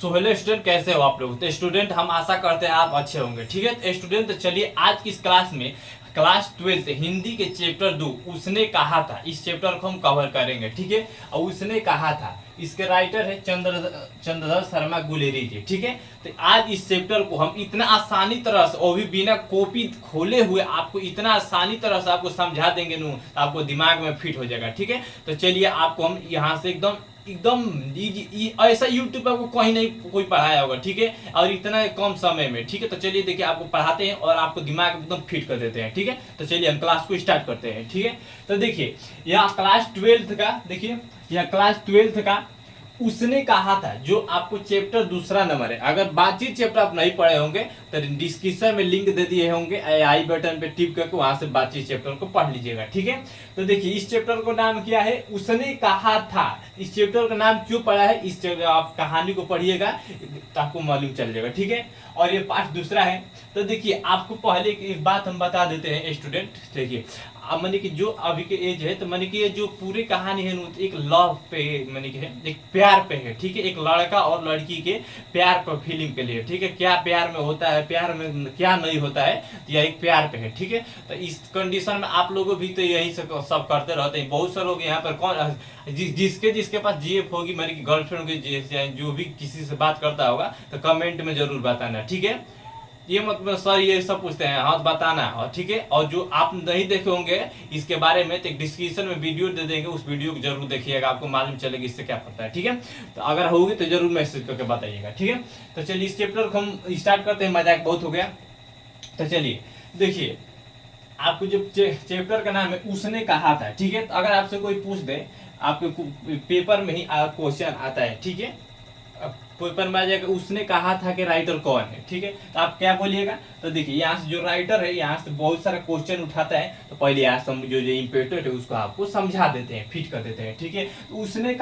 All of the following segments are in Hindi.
सो हेलो स्टूडेंट, कैसे हो आप लोग। तो स्टूडेंट हम आशा करते हैं आप अच्छे होंगे। ठीक है तो स्टूडेंट, तो चलिए आज की इस क्लास में क्लास 12 हिंदी के चैप्टर 2 उसने कहा था, इस चैप्टर को हम कवर करेंगे। ठीक है, और उसने कहा था, इसके राइटर है चंद्रधर शर्मा गुलेरी जी। ठीक है, तो आज इस चैप्टर को हम इतना आसानी तरह से और भी बिना कॉपी खोले हुए आपको इतना आसानी तरह से आपको समझा देंगे नू, आपको दिमाग में फिट हो जाएगा। ठीक है, तो चलिए आपको हम यहाँ से एकदम एकदम ऐसा यूट्यूब पर आपको कहीं नहीं कोई पढ़ाया होगा। ठीक है, और इतना कम समय में। ठीक है, तो चलिए देखिए आपको पढ़ाते हैं और आपको दिमाग एकदम फिट कर देते हैं। ठीक है, तो चलिए हम क्लास को स्टार्ट करते हैं। ठीक है, तो देखिए यहाँ क्लास 12 का, देखिए यहाँ क्लास 12 का उसने कहा था, जो आपको चैप्टर दूसरा नंबर है। अगर बातचीत चैप्टर आप नहीं पढ़े होंगे तो डिस्क्रिप्शन में लिंक दे दिए होंगे, आई बटन पे टिप करके वहां से बातचीत चैप्टर को पढ़ लीजिएगा। ठीक है, तो देखिए इस चैप्टर को नाम क्या है, उसने कहा था। इस चैप्टर का नाम क्यों पढ़ा है, इस चैप्टर आप कहानी को पढ़िएगा तो आपको मालूम चल जाएगा। ठीक है, और ये पार्ट दूसरा है। तो देखिए आपको पहले एक बात हम बता देते हैं स्टूडेंट। देखिए मैंने कि जो अभी के एज है, तो मैंने कि ये जो पूरी कहानी है एक लव पे, मैंने कि है एक प्यार पे है। ठीक है, एक लड़का और लड़की के प्यार पर फीलिंग के लिए। ठीक है, क्या प्यार में होता है, प्यार में क्या नहीं होता है, यह एक प्यार पे है। ठीक है, तो इस कंडीशन में आप लोगों भी तो यही सब करते रहते हैं। बहुत से लोग यहाँ पर कौन जिसके पास जीएफ होगी, मैंने कि गर्लफ्रेंड होगी, जो भी किसी से बात करता होगा, तो कमेंट में जरूर बताना। ठीक है, ये मतलब सर ये सब पूछते हैं, हाँ बताना। और ठीक है, और जो आप नहीं देखे होंगे इसके बारे में, तो डिस्क्रिप्शन में वीडियो दे देंगे, उस वीडियो को जरूर देखिएगा, आपको मालूम चलेगा इससे क्या पड़ता है। ठीक है, तो अगर होगी तो जरूर मैसेज करके बताइएगा। ठीक है, तो चलिए इस चैप्टर को हम स्टार्ट करते हैं। मजाक बहुत हो गया, तो चलिए देखिए आपको जो चैप्टर का नाम है उसने कहा था। ठीक है, तो अगर आपसे कोई पूछ दे, आपके पेपर में ही क्वेश्चन आता है। ठीक है, पेपर में आ जाएगा उसने कहा था कि राइटर कौन है। ठीक है, तो आप क्या बोलिएगा, तो देखिए यहाँ से जो राइटर है यहाँ से बहुत सारा क्वेश्चन उठाता है, तो पहले यहाँ से जो इम्पोर्टेंट है उसको आपको समझा देते हैं, फिट कर देते हैं। ठीक है, तो उसने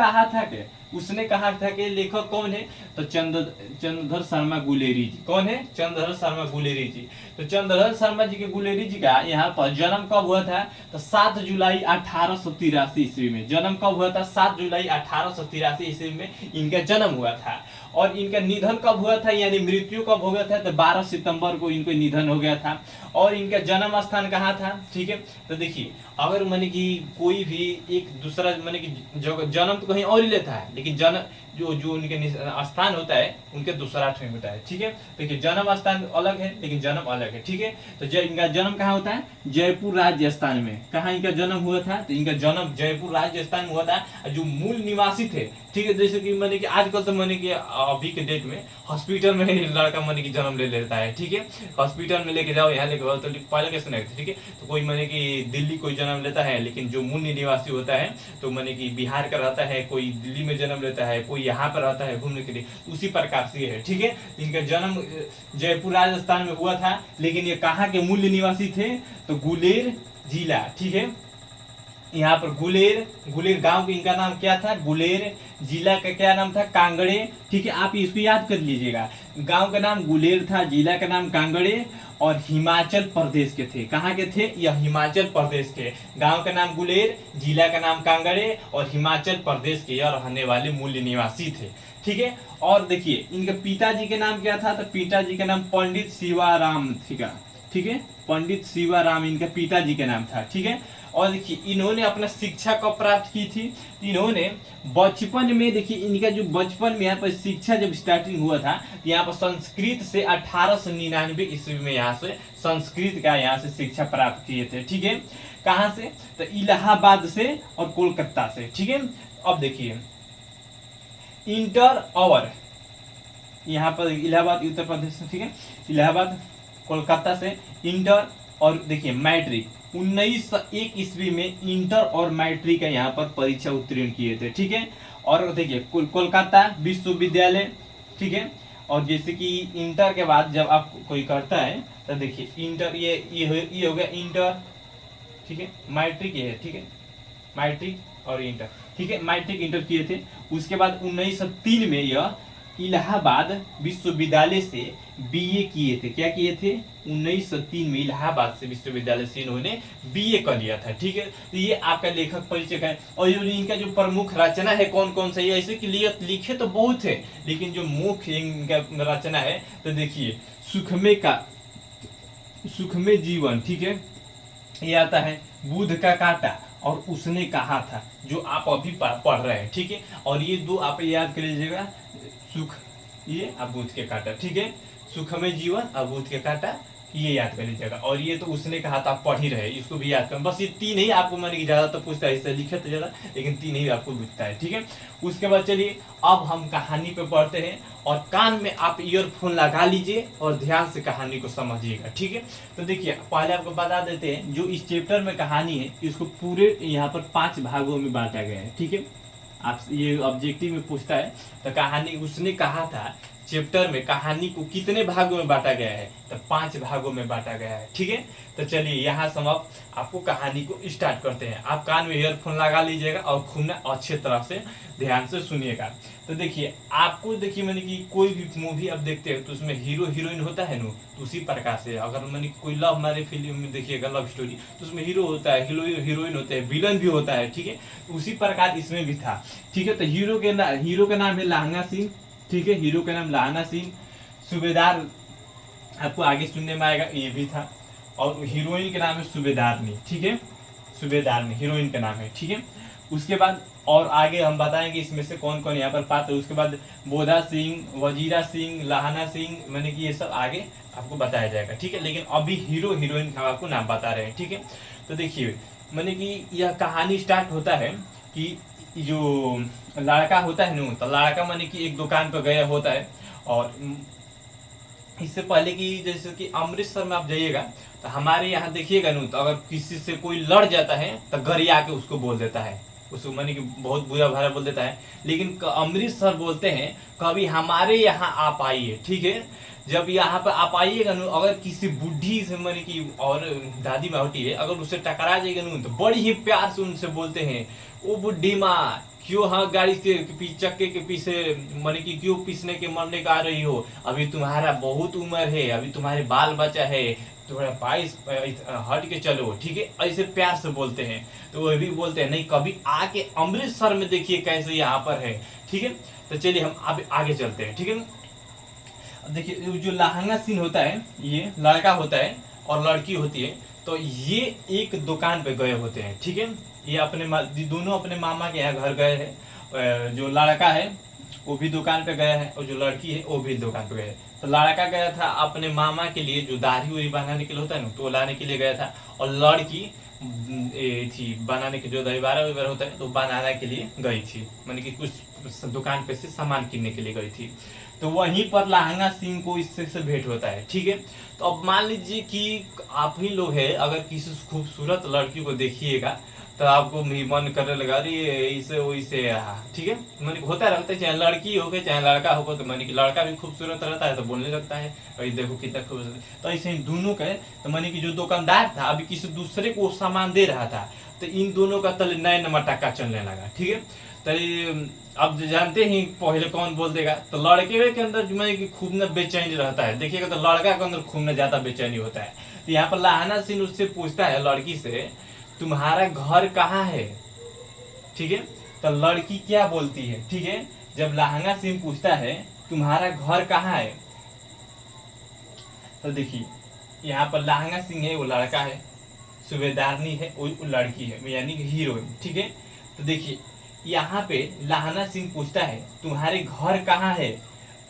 कहा था कि लेखक कौन है, तो चंद्रधर शर्मा गुलेरी जी। कौन है, चंद्रधर शर्मा गुलेरी जी। तो चंद्रधर शर्मा जी के गुलेरी जी का यहाँ पर जन्म कब हुआ था, तो 7 जुलाई 1883 ईस्वी में। जन्म कब हुआ था, 7 जुलाई 1883 ईस्वी में इनका जन्म हुआ था। और इनका निधन कब हुआ था, यानी मृत्यु कब हो गया था, तो 12 सितंबर को इनको निधन हो गया था। और इनका जन्म स्थान कहाँ था। ठीक है, तो देखिए अगर मैंने कि कोई भी एक दूसरा मैंने कि जन्म तो कहीं और ही लेता है, लेकिन जन्म जो उनके स्थान होता है उनके दूसरा ट्रेन होता है। ठीक है, देखिए जन्म स्थान अलग है लेकिन जन्म अलग है। ठीक है, तो इनका जन्म कहाँ होता है, जयपुर राजस्थान में। कहाँ इनका जन्म हुआ था, तो इनका जन्म जयपुर राजस्थान में हुआ था। जो मूल निवासी थे, ठीक है, जैसे कि मैंने कि आजकल तो मैंने कि अभी के डेट में हॉस्पिटल में लड़का मैंने कि जन्म ले लेता है। ठीक है, हॉस्पिटल में लेके जाओ, यहाँ लेके जाओ, तो पहले कैसे नहीं थे। ठीक है, तो कोई मैंने कि दिल्ली कोई जन्म लेता है, लेकिन जो मूल निवासी होता है तो मैंने कि बिहार का रहता है, कोई दिल्ली में जन्म लेता है, कोई यहाँ पर रहता है घूमने के लिए, उसी प्रकार से है। ठीक है, इनका जन्म जयपुर राजस्थान में हुआ था, लेकिन ये कहाँ के मूल निवासी थे, तो गुलेर जिला। ठीक है, यहाँ पर गुलेर गांव के इनका नाम क्या था, गुलेर। जिला का क्या नाम था, कांगड़े। ठीक है, आप इसको याद कर लीजिएगा, गांव का नाम गुलेर था, जिला का नाम कांगड़े, और हिमाचल प्रदेश के थे। कहाँ के थे, यह हिमाचल प्रदेश के। गांव का नाम गुलेर, जिला का नाम कांगड़े, और हिमाचल प्रदेश के यह रहने वाले मूल निवासी थे। ठीक है, और देखिए इनके पिताजी के नाम क्या था, तो पिताजी का नाम पंडित शिवाराम। ठीक है, पंडित शिवाराम इनके पिताजी का नाम था। ठीक है, और देखिए इन्होंने अपना शिक्षा कब प्राप्त की थी, इन्होंने बचपन में, देखिए इनका जो बचपन में यहाँ पर शिक्षा जब स्टार्टिंग हुआ था, यहाँ पर संस्कृत से 1899 ईस्वी में यहाँ से संस्कृत का यहाँ से शिक्षा प्राप्त किए थे। ठीक है, कहाँ से, तो इलाहाबाद से और कोलकाता से। ठीक है, अब देखिए इंटर और यहाँ पर इलाहाबाद उत्तर प्रदेश से, ठीक है, इलाहाबाद कोलकाता से इंटर, और देखिए मैट्रिक 1901 ईस्वी में इंटर और मैट्रिक का यहाँ पर परीक्षा उत्तीर्ण किए थे। ठीक है, और देखिए कोलकाता विश्वविद्यालय। ठीक है, और जैसे कि इंटर के बाद जब आप कोई करता है तो देखिए इंटर ये हो गया इंटर। ठीक है, मैट्रिक ये है। ठीक है, मैट्रिक और इंटर। ठीक है, मैट्रिक इंटर किए थे। उसके बाद 1903 में यह इलाहाबाद विश्वविद्यालय से बीए किए थे। क्या किए थे? 1903 में इलाहाबाद से विश्वविद्यालय से इन्होंने बीए कर लिया था। ठीक है, तो ये आपका लेखक परिचय है। और ये इनका जो प्रमुख रचना है कौन कौन सा, ये ऐसे कि लिखे तो बहुत है, लेकिन जो मुख्य इनका रचना है तो देखिए सुखमय जीवन, ठीक है, ये आता है बुध का कांटा और उसने कहा था, जो आप अभी पढ़ रहे हैं। ठीक है, और ये दो आप याद कर लीजिएगा, सुख ये अबूत के कांटा, ठीक है, सुखमय जीवन अबूत के कांटा, ये याद कर लीजिएगा। और ये तो उसने कहा था, आप पढ़ ही रहे, इसको भी याद करें। बस ये तीन ही आपको मैंने कि ज्यादा तो पूछता है, इससे लिखे तो ज्यादा, लेकिन तीन ही आपको पूछता है। ठीक है, उसके बाद चलिए अब हम कहानी पे पढ़ते हैं, और कान में आप ईयरफोन लगा लीजिए और ध्यान से कहानी को समझिएगा। ठीक है, तो देखिए पहले आपको बता देते हैं, जो इस चैप्टर में कहानी है इसको पूरे यहाँ पर 5 भागों में बांटा गया है। ठीक है, आप ये ऑब्जेक्टिव में पूछता है, तो कहानी उसने कहा था चैप्टर में कहानी को कितने भागों में बांटा गया है, तो 5 भागों में बांटा गया है। ठीक है, तो चलिए यहाँ से हम आपको कहानी को स्टार्ट करते हैं। आप कान में ईयरफोन लगा लीजिएगा और खूब ना अच्छे तरह से ध्यान से सुनिएगा। तो देखिए आपको, देखिए मैंने कि कोई भी मूवी आप देखते हैं तो उसमें हीरो हीरोइन होता है ना, तो उसी प्रकार से अगर मैंने कोई लव मैरिज फिल्म में देखिएगा, लव स्टोरी, तो उसमें हीरो होता है, हीरोइन होते हैं, विलन भी होता है। ठीक है, तो उसी प्रकार इसमें भी था। ठीक है, तो हीरो का नाम है लहंगा सिंह। ठीक है, हीरो का नाम लहंगा सिंह, सूबेदार आपको आगे सुनने में आएगा, ये भी था। और हीरोइन का नाम है सूबेदारनी। ठीक है, सूबेदारनी हीरोइन का नाम है। ठीक है, उसके बाद और आगे हम बताएंगे इसमें से कौन कौन यहाँ पर पात्र। उसके बाद बोधा सिंह, वजीरा सिंह, लहाना सिंह, मैंने कि ये सब आगे आपको बताया जाएगा। ठीक है, लेकिन अभी हीरो हीरोइन का आपको नाम बता रहे हैं। ठीक है, तो देखिए मैंने कि यह कहानी स्टार्ट होता है कि जो लड़का होता है ना, तो लड़का मैंने कि एक दुकान पर गया होता है। और इससे पहले कि जैसे कि अमृतसर में आप जाइएगा तो हमारे यहाँ देखिएगा ना, तो अगर किसी से कोई लड़ जाता है तो गरिया के उसको बोल देता है, उसको मैंने कि बहुत बुरा भरा बोल देता है। लेकिन अमृतसर बोलते हैं कभी हमारे यहाँ आप आइए। ठीक है, जब यहाँ पर आप आइएगा ना, अगर किसी बुढ़ी से मैंने कि और दादी माँ होती है, अगर उससे टकरा जाएगा ना, तो बड़ी ही प्यार से उनसे बोलते हैं, ओ बुढ़ी माँ क्यों हाँ गाड़ी के चक्के के पीछे मैंने कि क्यों पीसने के मरने का आ रही हो, अभी तुम्हारा बहुत उम्र है, अभी तुम्हारे बाल बच्चा है, थोड़ा 22 हट के चलो। ठीक है, ऐसे प्यार से बोलते हैं। तो वो भी बोलते हैं नहीं, कभी आके अमृतसर में देखिए कैसे यहाँ पर है। ठीक है, तो चलिए हम अब आगे चलते हैं। ठीक है, देखिए जो लहंगा सीन होता है, ये लड़का होता है और लड़की होती है, तो ये एक दुकान पे गए होते हैं। ठीक है, ये दोनों अपने मामा के यहाँ घर गए हैं। जो लड़का है वो भी दुकान पे गया है, और जो लड़की है वो भी दुकान पे गया है। तो लड़का गया था अपने मामा के लिए जो दाढ़ी उड़ी बनाने के लिए होता है ना, तो लाने के लिए गया था। और लड़की थी बनाने के जो दहीबारा वगैरह होता है तो बनाने के लिए गई थी, मैंने कि कुछ दुकान पे से सामान किनने के लिए गई थी। तो वहीं पर लहंगा सिंह को इससे से भेंट होता है। ठीक है, तो अब मान लीजिए कि आप ही लोग हैं, अगर किसी खूबसूरत लड़की को देखिएगा तो आपको भी मन करने लगा अरे इसे वैसे। ठीक है, मैंने होता रहता है, चाहे लड़की हो गई चाहे लड़का हो, तो मैंने कि लड़का भी खूबसूरत रहता है तो बोलने लगता है अरे देखो कितना खूबसूरत। तो ऐसे ही दोनों का, तो मैंने कि जो दुकानदार था अभी किसी दूसरे को सामान दे रहा था, तो इन दोनों का तले नए मटाका चलने लगा। ठीक है, तो अब जानते ही पहले कौन बोल देगा, तो लड़के के अंदर मैंने कि खूब न बेचैनी रहता है, देखिएगा तो लड़का के अंदर खूब न ज्यादा बेचैनी होता है। तो यहाँ पर लहाना सिंह उससे पूछता है लड़की से, तुम्हारा घर कहाँ है। ठीक है, तो लड़की क्या बोलती है। ठीक है, जब लहंगा सिंह पूछता है तुम्हारा घर कहाँ है, तो देखिए यहाँ पर लहंगा सिंह है वो लड़का है, सूबेदारनी है वो लड़की है, यानी कि हीरोइन। ठीक है, तो देखिए यहाँ पे लहंगा सिंह पूछता है तुम्हारे घर कहाँ है,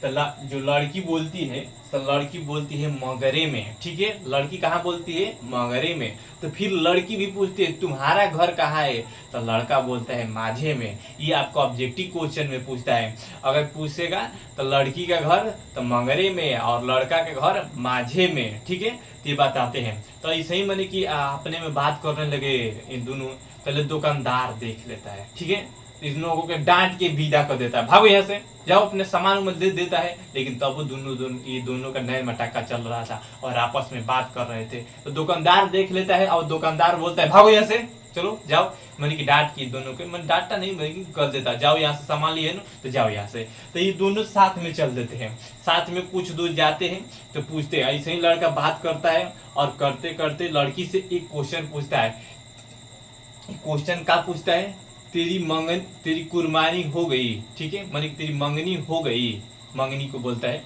तो जो लड़की बोलती है, तो लड़की बोलती है मगरे में। ठीक है, लड़की कहाँ बोलती है, मगरे में। तो फिर लड़की भी पूछती है तुम्हारा घर कहाँ है, तो लड़का बोलता है माझे में। ये आपको ऑब्जेक्टिव क्वेश्चन में पूछता है, अगर पूछेगा तो लड़की का घर तो मगरे में और लड़का के घर माझे में। ठीक है, तो ये बताते हैं। तो ऐसे ही मैंने कि अपने में बात करने लगे इन दोनों, पहले दुकानदार देख लेता है। ठीक है, इन लोगों के डांट के विदा कर देता है, भागो यहाँ से जाओ, अपने सामान में दे देता है। लेकिन तब वो ये दोनों का नया मटाका चल रहा था और आपस में बात कर रहे थे। तो दुकानदार देख लेता है और दुकानदार बोलता है भागो यहाँ से, चलो जाओ, मैंने कि डांट की दोनों के, मैंने डांटा नहीं, मैंने कि कर देता, जाओ यहाँ से सामान लिए ना, तो जाओ यहाँ से। तो ये दोनों साथ में चल देते हैं, साथ में कुछ दूर जाते हैं तो पूछते हैं, ऐसे ही लड़का बात करता है और करते करते लड़की से एक क्वेश्चन पूछता है। क्वेश्चन क्या पूछता है, तेरी कुर्बानी हो गई, ठीक है, मानी तेरी मंगनी हो गई, मंगनी को बोलता है,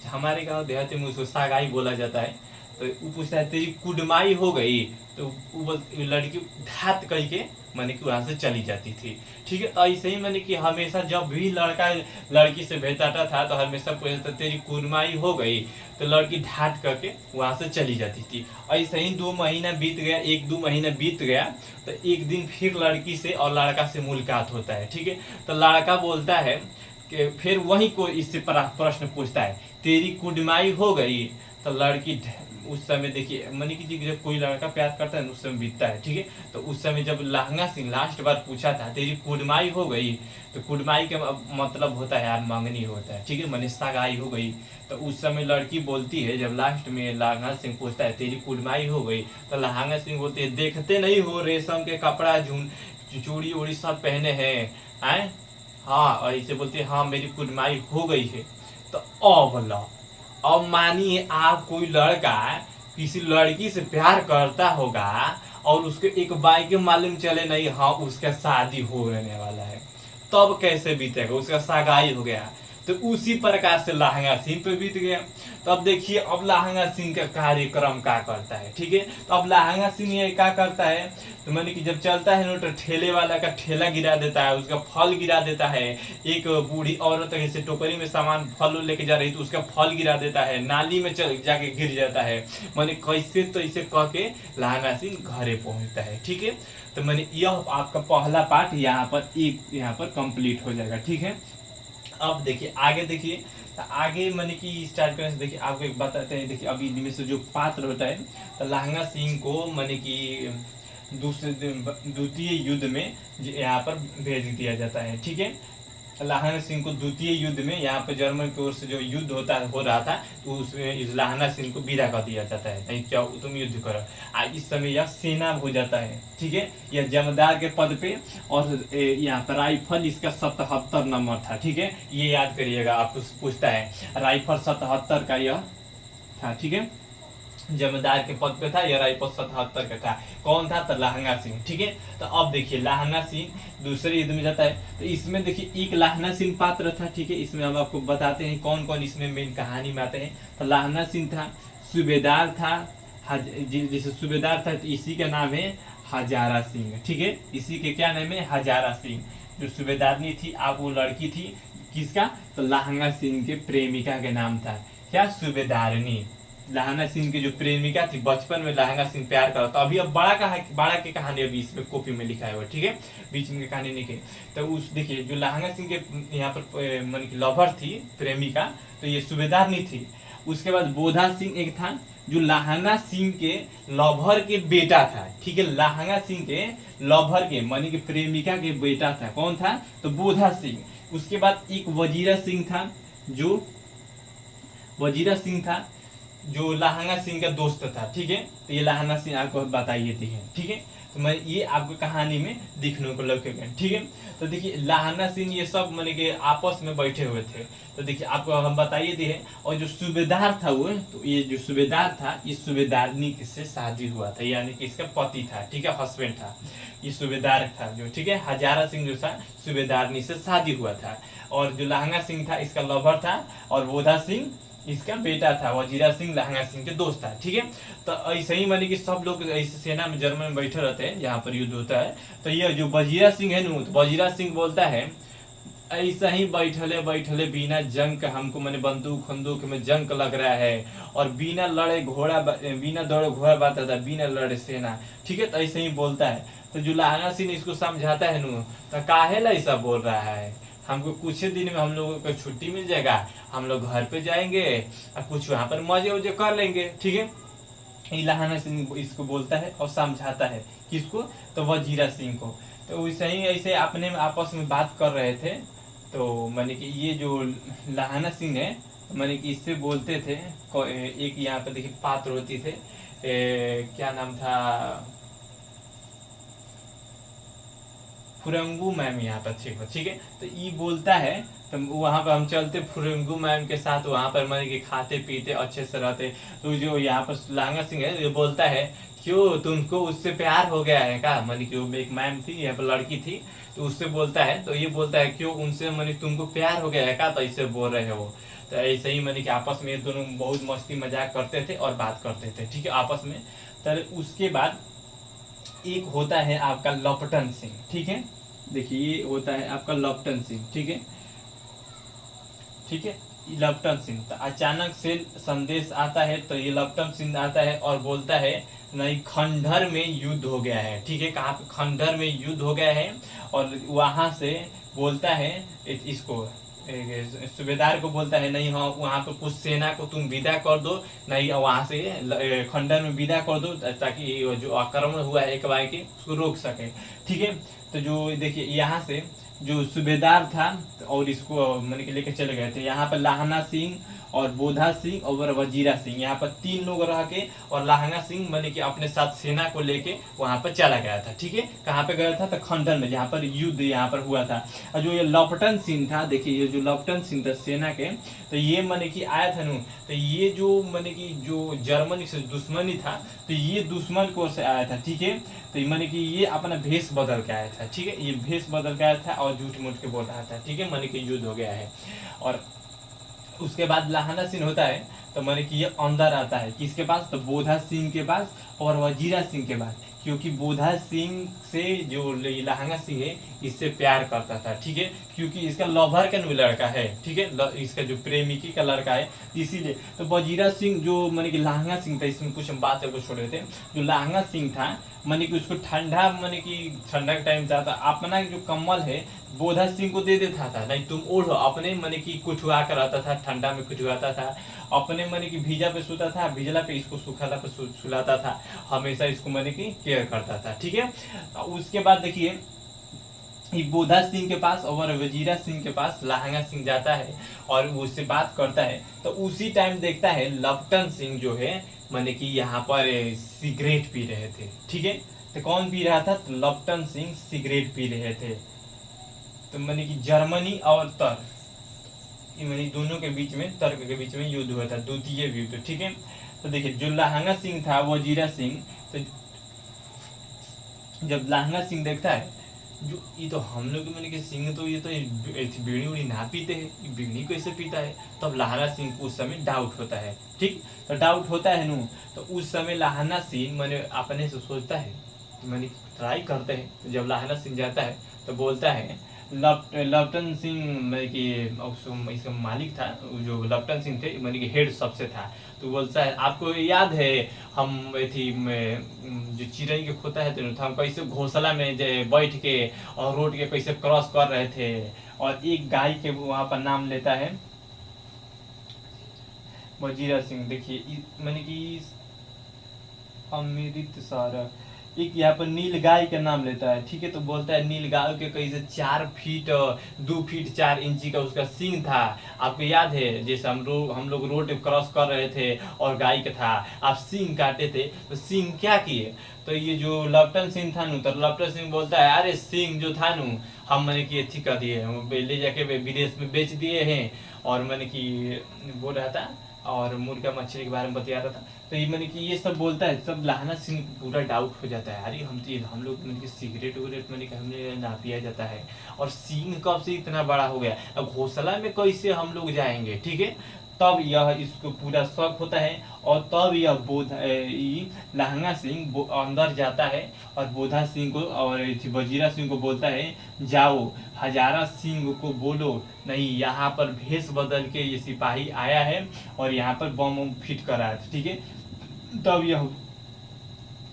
हमारे गांव देहात में उसको सागाई बोला जाता है। तो वो पूछता है तेरी कुड़माई हो गई, तो वो लड़की धात कह के माने कि वहां से चली जाती थी, ठीक है। तो ऐसे ही माने कि हमेशा जब भी लड़का लड़की से भेंटाता था तो हमेशा पूछता तेरी कुड़माई हो गई, तो लड़की ढाट करके वहां से चली जाती थी। ऐसे ही 2 महीना बीत गया, 1-2 महीना बीत गया, तो एक दिन फिर लड़की से और लड़का से मुलाकात होता है, ठीक है। तो लड़का बोलता है कि फिर वही को इससे प्रश्न पूछता है, तेरी कुड़माई हो गई। तो लड़की उस समय देखिए मनी की जब कोई लड़का प्यार करता है उस समय बीतता है, ठीक है। तो उस समय जब लहंगा सिंह लास्ट बार पूछा था तेरी कुड़माई हो गई, तो कुड़माई का मतलब होता है यार मंगनी होता है, ठीक है, मनी सगाई हो गई। तो उस समय लड़की बोलती है, जब लास्ट में लहंगा सिंह पूछता है तेरी कुड़माई हो गई, तो लहंगा सिंह बोलती है देखते नहीं हो रेशम के कपड़ा चूड़ी उड़ी सब पहने हैं, हाँ, और इसे बोलती है हाँ मेरी कुड़माई हो गई है। तो अब मानिए आप कोई लड़का किसी लड़की से प्यार करता होगा और उसको एक बाइक के मालूम चले नहीं हाँ उसका शादी हो रहने वाला है, तब कैसे बीतेगा, उसका सगाई हो गया। तो उसी प्रकार से लहंगा सिंह पे बीत गया। तो अब देखिए अब लहंगा सिंह का कार्यक्रम क्या करता है, ठीक है। तो अब लहंगा सिंह ये क्या करता है, तो मैंने कि जब चलता है ना तो ठेले वाला का ठेला गिरा देता है, उसका फल गिरा देता है। एक बूढ़ी औरत ऐसे टोकरी में सामान फल लेके जा रही तो उसका फल गिरा देता है, नाली में जाके गिर जाता है। मैंने कैसे तो इसे कह के लहंगा सिंह घरे पहुंचता है, ठीक है। तो मैंने यह आपका पहला पार्ट यहाँ पर कंप्लीट हो जाएगा, ठीक है। अब देखिए आगे, देखिए तो आगे मैंने कि स्टार्ट करने से देखिए आपको एक बताते हैं। देखिए अभी इनमें से जो पात्र होता है, तो लहंगा सिंह को मैंने कि द्वितीय युद्ध में यहाँ पर भेज दिया जाता है, ठीक है। लहंगा सिंह को द्वितीय युद्ध में यहाँ पे जर्मन की ओर से जो युद्ध हो रहा था, तो उसमें इस लहंगा सिंह को विदा कर दिया जाता है, नहीं क्या तुम युद्ध करो। इस समय यह सेना हो जाता है, ठीक है, यह जमींदार के पद पे। और यहाँ पर राइफल इसका 77 नंबर था, ठीक है, ये याद करिएगा, आपको पूछता है राइफल 77 का यह था, ठीक है, जमींदार के पद पे था, यह राइफल 77 का था। कौन था, तो लहंगा सिंह, ठीक है। तो अब देखिए लहंगा सिंह दूसरे युद्ध में जाता है, तो इसमें देखिए एक लहंगा सिंह पात्र था, ठीक है। इसमें हम आपको बताते हैं कौन कौन इसमें मेन कहानी में आते हैं। तो लहंगा सिंह था, सूबेदार था, जैसे सूबेदार था तो इसी का नाम है हजारा सिंह, ठीक है, इसी के क्या नाम है, हजारा सिंह। जो सूबेदारनी थी आप वो लड़की थी किसका, तो लहंगा सिंह के प्रेमिका के नाम था क्या, सूबेदारनी। लहंगा सिंह की जो प्रेमिका थी, बचपन में लहंगा सिंह प्यार करा, तो अभी अब बड़ा की कहानी अभी इसमें कॉपी में लिखा है, ठीक है, बीच में कहानी नहीं। तो उस देखिए जो लहंगा सिंह के यहाँ पर मन की लवर थी, प्रेमिका, तो ये सूबेदारनी थी। उसके बाद बोधा सिंह एक था जो लहंगा सिंह के लवर के बेटा था, ठीक है, लहंगा सिंह के लवर के मानी कि प्रेमिका के बेटा था, कौन था, तो बोधा सिंह। उसके बाद एक वजीरा सिंह था, जो वजीरा सिंह था जो लहंगा सिंह का दोस्त था, ठीक है। तो ये लहंगा सिंह आपको बताइए थी है, ठीक है। तो मैं ये आपको कहानी में दिखने को लगेगा, ठीक है। तो देखिए लहंगा सिंह ये सब मैंने के आपस में बैठे हुए थे, तो देखिए आपको हम बताइए थे। और जो सूबेदार था वो, तो ये जो सूबेदार था इस सूबेदारनी से शादी हुआ था, यानी कि इसका पति था, ठीक है, हस्बैंड था, ये सूबेदार था जो, ठीक है। हजारा सिंह जो था सूबेदारनी से शादी हुआ था। और जो लहंगा सिंह था इसका लवर था, और बोधा सिंह इसका बेटा था, वजीरा सिंह लहंगा सिंह के दोस्त था, ठीक है। तो ऐसे ही मानी कि सब लोग ऐसे सेना में जर्मन में बैठे रहते हैं जहाँ पर युद्ध होता है। तो ये जो वजीरा सिंह है न, तो वजीरा सिंह बोलता है ऐसा ही बैठले बैठले बिना जंग का हमको मैंने बंदूक में जंग लग रहा है, और बिना दौड़े घोड़ा बाता था, बिना लड़े सेना, ठीक है। तो ऐसे ही बोलता है। तो जो लहंगा सिंह इसको समझाता है न, तो काहे ऐसा बोल रहा है, हमको कुछ दिन में हम लोगों को छुट्टी मिल जाएगा, हम लोग घर पे जाएंगे और कुछ वहां पर मजे उजे कर लेंगे, ठीक है। लहंगा सिंह इसको बोलता है और समझाता है, किसको, तो वजीरा सिंह को। तो वैसे ही ऐसे अपने में आपस में बात कर रहे थे। तो मैंने कि ये जो लहंगा सिंह है मैंने कि इससे बोलते थे, एक यहाँ पे देखिए पात्र होती थे, क्या नाम था, फुरंगू मैम यहाँ पर ठीक है। तो ये बोलता है, तो वहाँ पर हम चलते फुरंगू मैम के साथ, वहाँ पर मैंने कि खाते पीते अच्छे से रहते। तो जो यहाँ पर लहंगा सिंह है ये बोलता है, क्यों तुमको उससे प्यार हो गया है क्या? मैंने कि वो एक मैम थी यहाँ पर लड़की थी, तो उससे बोलता है, तो ये बोलता है क्यों उनसे मैंने तुमको प्यार हो गया है क्या? तो ऐसे बोल रहे हैं वो। तो ऐसे ही मैंने कि आपस में ये दोनों बहुत मस्ती मजाक करते थे और बात करते थे, ठीक है, आपस में। तो उसके बाद एक होता है आपका लपटन सिंह, ठीक है। देखिए ये होता है आपका लपटन सिंह, ठीक है, ठीक है। लपटन सिंह, तो अचानक से संदेश आता है, तो ये लपटन सिंह आता है और बोलता है नहीं, खंडहर में युद्ध हो गया है, ठीक है। कहाँ पे? खंडहर में युद्ध हो गया है। और वहां से बोलता है इसको, सूबेदार को बोलता है, नहीं हाँ वहाँ पे कुछ सेना को तुम विदा कर दो, नहीं वहां से खंडहर में विदा कर दो, ताकि जो आक्रमण हुआ है एक बार के उसको रोक सके, ठीक है। तो जो देखिए यहाँ से जो सूबेदार था और इसको मैंने के लेके चले गए थे, यहाँ पर लाहना सिंह और बोधा सिंह और वजीरा सिंह, यहाँ पर 3 लोग रह के, और लाहना सिंह मैंने कि अपने साथ सेना को लेके वहां पर चला गया था, ठीक है। कहाँ पे गया था? तो खंडर में, जहाँ पर युद्ध यहाँ पर हुआ था। और जो ये लपटन सिंह था, देखिए ये जो लपटन सिंह था सेना के, तो ये मैंने कि आया था नू, तो ये जो मैंने कि जो जर्मनी से दुश्मनी था, तो ये दुश्मन को से आया था, ठीक है। तो मैंने कि ये अपना भेष बदल के आया था, ठीक है, ये भेष बदल के आया था और झूठ मूठ के बोल रहा था, ठीक है, मैंने कि युद्ध हो गया है। और उसके बाद लाहना सिंह होता है, तो मैंने कि ये अंदर आता है किसके पास? तो बोधा सिंह के पास और वजीरा सिंह के पास, क्योंकि बोधा सिंह से जो लाहना सिंह है इससे प्यार करता था, ठीक है, क्योंकि इसका लवर का लड़का है, ठीक है, इसका जो प्रेमिकी का लड़का है, इसीलिए। तो वजीरा सिंह जो मैंने कि लाहना सिंह था, इसमें कुछ हम बात है वो छोड़ रहे थे। जो लाहना सिंह था मैंने कि उसको ठंडा, मैंने कि ठंडा का टाइम था, तो अपना जो कम्बल है बोधा सिंह को दे देता था, नहीं तुम ओढ़ो, अपने मैंने कि कुठुआ कर रहता था, ठंडा में कुठुआता था, अपने मैंने कि भीजा पे सोता था, भिजला पे इसको सुखाला पे सुलाता था, हमेशा इसको मैंने कि केयर करता था, ठीक है। उसके बाद देखिए बोधा सिंह के पास और वजीरा सिंह के पास लाहंगा सिंह जाता है और उससे बात करता है। तो उसी टाइम देखता है लपटन सिंह जो है मैंने कि यहाँ पर सिगरेट पी रहे थे, ठीक है। तो कौन पी रहा था? तो लपटन सिंह सिगरेट पी रहे थे। तो मैंने कि जर्मनी और तर्क, मैंने दोनों के बीच में, तर्क के बीच में युद्ध हुआ था, द्वितीय युद्ध, ठीक है। तो देखिए जो लाहंगा सिंह था, वजीरा सिंह, तो जब लाहंगा सिंह देखता है जो ये तो हम लोग मैंने कि सिंह तो ये तो बीड़ी उड़ी ना पीते हैं, बीड़ी कैसे पीता है? तो अब लाहना सिंह को उस समय डाउट होता है, ठीक। तो डाउट होता है नू, तो उस समय लाहना सिंह मैंने अपने से सोचता है कि मैंने ट्राई करते हैं। तो जब लाहना सिंह जाता है तो बोलता है, लपटन सिंह कि इसका मालिक था, जो लपटन सिंह थे मैंने कि हेड सबसे था, तो बोलता है आपको याद है हम थी जो चिड़ई के खोता है तो हम कैसे घोंसला में बैठ के और रोड के कैसे क्रॉस कर रहे थे, और एक गाय के वहां पर नाम लेता है वजीरा सिंह। देखिए मैंने कि अमृत सारा, एक यहाँ पर नील गाय का नाम लेता है, ठीक है। तो बोलता है नील गाय के कहीं से 4 फीट 2 फीट 4 इंची का उसका सींग था, आपको याद है? जैसे हम लोग रोड क्रॉस कर रहे थे और गाय का था, आप सींग काटे थे, तो सींग क्या किए? तो ये जो लपटन सिंह था नू, तो लपटन सिंह बोलता है अरे सिंह जो था नू हम मैंने कि ठीक कर दिए, ले जाके विदेश में बेच दिए हैं, और मैंने कि बोल रहा था और मुर्गा मछली के बारे में बतिया रहा था। तो ये मैंने कि ये सब बोलता है, सब लाहना सिंह पूरा डाउट हो जाता है, अरे हम लोग मैंने कि सिगरेट वगरेट मैंने कि हमने ना पिया जाता है, और सिंह कब से इतना बड़ा हो गया, अब घोंसला में कैसे हम लोग जाएंगे, ठीक है। तब यह इसको पूरा शक होता है, और तब यह लाहंगा सिंह अंदर जाता है और बोधा सिंह को और वजीरा सिंह को बोलता है जाओ हजारा सिंह को बोलो, नहीं यहाँ पर भेष बदल के ये सिपाही आया है और यहाँ पर बम फिट कर रहा है, ठीक है। तब यह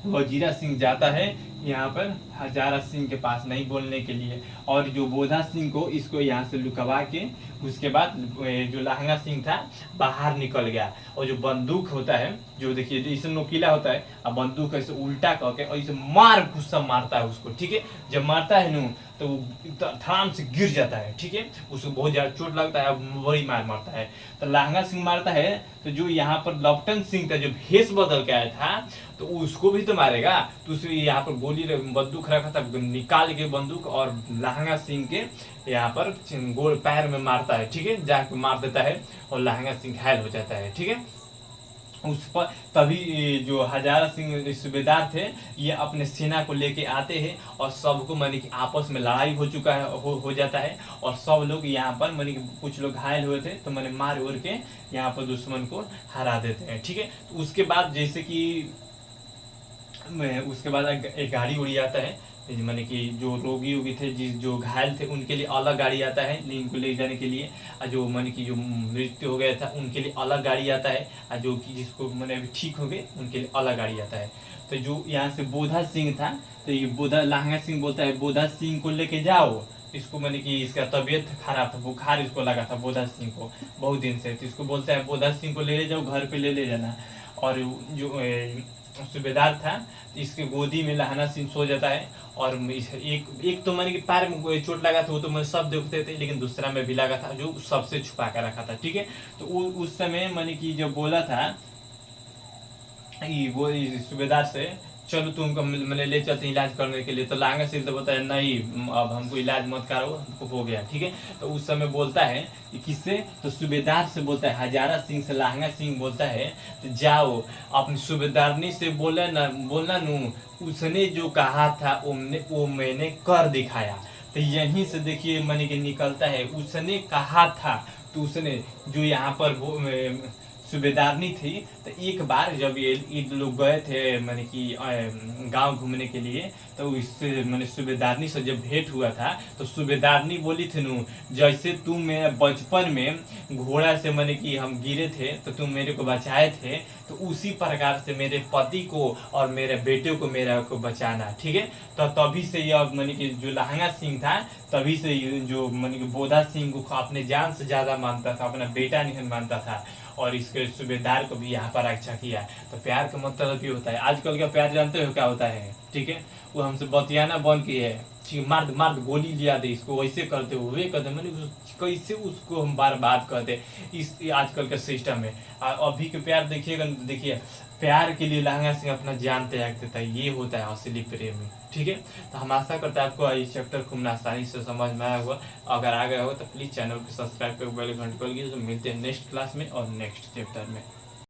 वजीरा सिंह जाता है यहाँ पर हजारा सिंह के पास नहीं बोलने के लिए, और जो बोधा सिंह को इसको यहाँ से लुकवा के उसके बाद जो लाहंगा सिंह था बाहर निकल गया, और जो बंदूक होता है जो देखिए इसे नोकीला होता है, अब बंदूक ऐसे उल्टा करके और इसे मार गुस्सा मारता है उसको, ठीक है। जब मारता है नू तो धड़ाम से गिर जाता है, ठीक है, उसको बहुत ज्यादा चोट लगता है, बड़ी मार मारता है। तो लाहंगा सिंह मारता है, तो जो यहाँ पर लपटन सिंह था जो भेष बदल के आया था, तो उसको भी तो मारेगा, तो उसे यहाँ पर गोली बंदूक बंदूक रखा था, निकाल के बंदूक और लहंगा सिंह के यहाँ पर गोल पैर में मारता है, ठीक है, जाके मार देता है और लहंगा सिंह घायल हो जाता है, ठीक है। उस पर तभी जो हजारा सिंह सूबेदार थे ये अपने सेना को लेके आते हैं और सबको माने कि आपस में लड़ाई हो चुका है, हो जाता है और सब लोग यहाँ पर माने कि कुछ लोग घायल हुए थे तो माने मार उड़ के यहाँ पर दुश्मन को हरा देते हैं, ठीक है। तो उसके बाद जैसे कि उसके बाद एक गाड़ी उड़ी आता है, माने कि जो रोगी उगी थे, जिस जो घायल थे उनके लिए अलग गाड़ी आता है इनको ले जाने के लिए, और जो माने कि जो मृत्यु हो गया था उनके लिए अलग गाड़ी आता है, और जो कि जिसको माने अभी ठीक हो गए उनके लिए अलग गाड़ी आता है। तो जो यहाँ से बोधा सिंह था, तो ये बोधा लहंगा सिंह बोलता है बोधा सिंह को लेके जाओ, इसको माने कि इसका तबीयत खराब था, बुखार इसको लगा था बोधा सिंह को बहुत दिन से, तो इसको बोलता है बोधा सिंह को ले जाओ, घर पे ले जाना। और जो सूबेदार था इसके गोदी में लहना सिंह सो जाता है, और एक तो मैंने कि पैर में चोट लगा था वो तो मैं सब देखते थे, लेकिन दूसरा में भी लगा था जो सबसे छुपा कर रखा था, ठीक है। तो उस समय मैंने कि जो बोला था वो सूबेदार से चलो तुमको मैंने ले चलते इलाज करने के लिए, तो लहंगा सिंह तो बोलता है नहीं अब हमको इलाज मत करो, हमको हो गया, ठीक है। तो उस समय बोलता है कि किससे, तो सूबेदार से बोलता है, हजारा सिंह से लहंगा सिंह बोलता है तो जाओ अपनी सूबेदारनी से बोलना नू उसने जो कहा था वो मैंने कर दिखाया। तो यहीं से देखिए मैंने कि निकलता है उसने कहा था, तो उसने जो यहाँ पर सूबेदारनी थी, तो एक बार जब ये लोग गए थे मैंने कि गांव घूमने के लिए, तो इससे मैंने सूबेदारनी से जब भेंट हुआ था तो सूबेदारनी बोली थी नू जैसे तुम मेरे बचपन में घोड़ा से मैंने कि हम गिरे थे तो तुम मेरे को बचाए थे, तो उसी प्रकार से मेरे पति को और मेरे बेटे को मेरा को बचाना, ठीक है। तो तभी से यह मैंने कि जो लहंगा सिंह था तभी से जो मैंने कि बोधा सिंह को अपने जान से ज्यादा मानता था, अपना बेटा नहीं मानता था, और इसके सूबेदार को भी यहाँ पर रक्षा किया। तो प्यार का मतलब भी होता है, आजकल का प्यार जानते हो क्या होता है, ठीक है, वो हमसे बतियाना बन के है, मार्द मार्द गोली लिया दे इसको, वैसे करते हुए करते मैंने कैसे उसको हम बार बात करते, इस आजकल का सिस्टम है। अभी के प्यार देखिएगा, देखिए प्यार के लिए लहंगा सिंह अपना जान त्याग देता है, ये होता है असली प्रेमी, ठीक है। तो हम आशा करते हैं आपको इस चैप्टर खूब आसानी से समझ में आया होगा, अगर आ गया होगा तो प्लीज़ चैनल को सब्सक्राइब कर बेल घंटी कॉल कीजिए। तो मिलते हैं नेक्स्ट क्लास में और नेक्स्ट चैप्टर में।